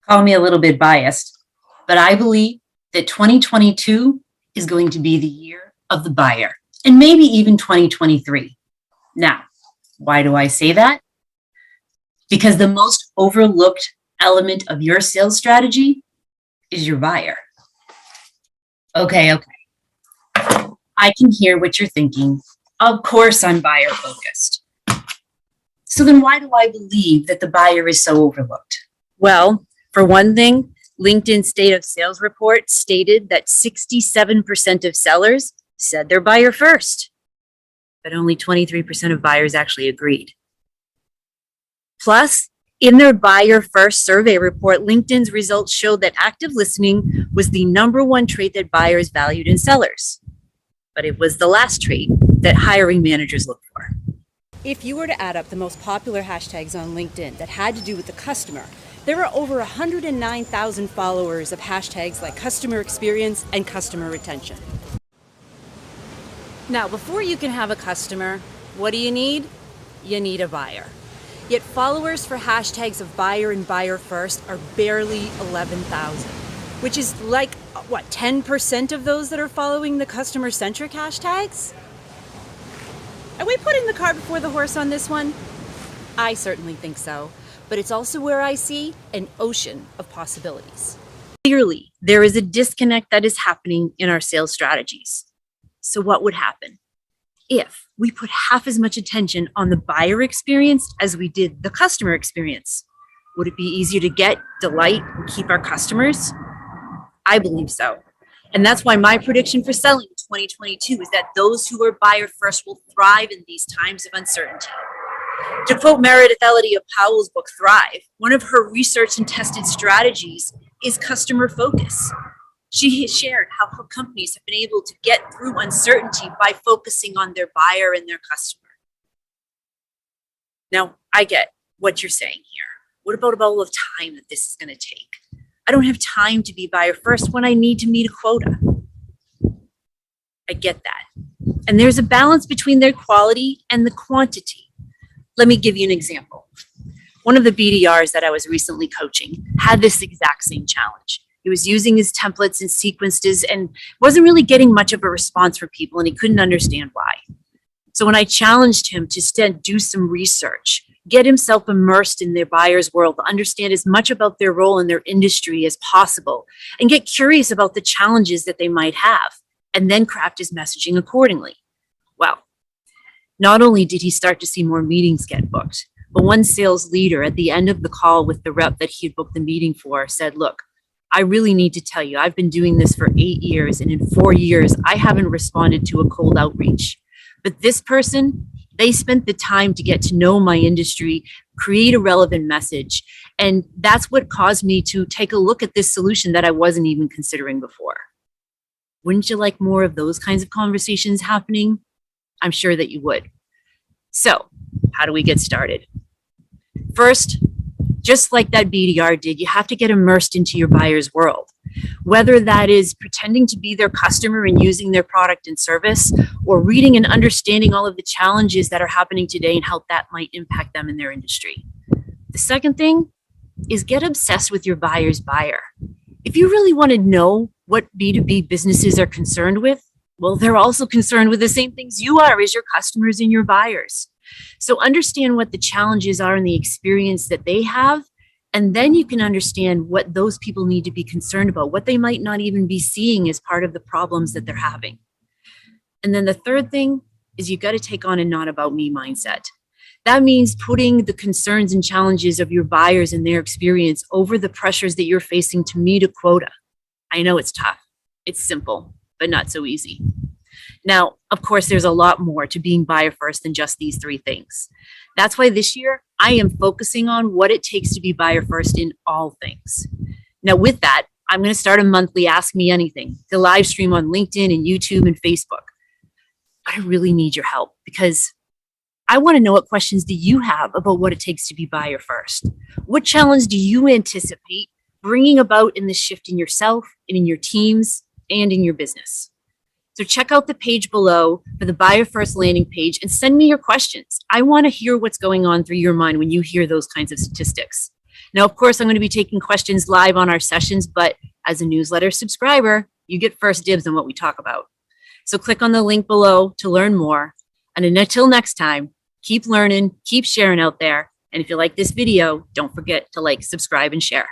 Call me a little bit biased, but I believe that 2022 is going to be the year of the buyer, and maybe even 2023. Now, why do I say that? Because the most overlooked element of your sales strategy is your buyer. Okay. I can hear what you're thinking. Of course, I'm buyer focused. So then why do I believe that the buyer is so overlooked? Well, for one thing, LinkedIn State of Sales report stated that 67% of sellers said they're buyer first, but only 23% of buyers actually agreed. Plus, in their buyer first survey report, LinkedIn's results showed that active listening was the number one trait that buyers valued in sellers. But it was the last trait that hiring managers look for. If you were to add up the most popular hashtags on LinkedIn that had to do with the customer, there are over 109,000 followers of hashtags like customer experience and customer retention. Now, before you can have a customer, what do you need? You need a buyer. Yet followers for hashtags of buyer and buyer first are barely 11,000, which is like, 10% of those that are following the customer-centric hashtags? Are we putting the cart before the horse on this one? I certainly think so, but it's also where I see an ocean of possibilities. Clearly, there is a disconnect that is happening in our sales strategies. So what would happen if we put half as much attention on the buyer experience as we did the customer experience? Would it be easier to get, delight, and keep our customers? I believe so. And that's why my prediction for selling in 2022 is that those who are buyer first will thrive in these times of uncertainty. To quote Meredith Elliott of Powell's book, Thrive, one of her researched and tested strategies is customer focus. She has shared how her companies have been able to get through uncertainty by focusing on their buyer and their customer. Now, I get what you're saying here. What about all the time that this is going to take? I don't have time to be buyer first when I need to meet a quota. I get that. And there's a balance between their quality and the quantity. Let me give you an example. One of the BDRs that I was recently coaching had this exact same challenge. He was using his templates and sequences and wasn't really getting much of a response from people, and he couldn't understand why. So when I challenged him to do some research, get himself immersed in their buyer's world, understand as much about their role in their industry as possible, and get curious about the challenges that they might have, and then craft his messaging accordingly. Well, not only did he start to see more meetings get booked, but one sales leader at the end of the call with the rep that he had booked the meeting for said, "Look, I really need to tell you, I've been doing this for 8 years, and in 4 years, I haven't responded to a cold outreach. But this person, they spent the time to get to know my industry, create a relevant message. And that's what caused me to take a look at this solution that I wasn't even considering before." Wouldn't you like more of those kinds of conversations happening? I'm sure that you would. So, how do we get started? First, just like that BDR did, you have to get immersed into your buyer's world. Whether that is pretending to be their customer and using their product and service, or reading and understanding all of the challenges that are happening today and how that might impact them in their industry. The second thing is get obsessed with your buyer's buyer. If you really want to know what B2B businesses are concerned with, well, they're also concerned with the same things you are as your customers and your buyers. So understand what the challenges are and the experience that they have, and then you can understand what those people need to be concerned about, what they might not even be seeing as part of the problems that they're having. And then the third thing is you got to take on a not about me mindset. That means putting the concerns and challenges of your buyers and their experience over the pressures that you're facing to meet a quota. I know it's tough. It's simple, but not so easy. Now, of course, there's a lot more to being buyer first than just these three things. That's why this year I am focusing on what it takes to be buyer first in all things. Now, with that, I'm going to start a monthly Ask Me Anything, the live stream on LinkedIn and YouTube and Facebook. But I really need your help because I want to know what questions do you have about what it takes to be buyer first? What challenge do you anticipate bringing about in this shift in yourself and in your teams and in your business? So check out the page below for the Buyer First landing page and send me your questions. I want to hear what's going on through your mind when you hear those kinds of statistics. Now, of course, I'm going to be taking questions live on our sessions, but as a newsletter subscriber, you get first dibs on what we talk about. So click on the link below to learn more. And until next time, keep learning, keep sharing out there. And if you like this video, don't forget to like, subscribe, and share.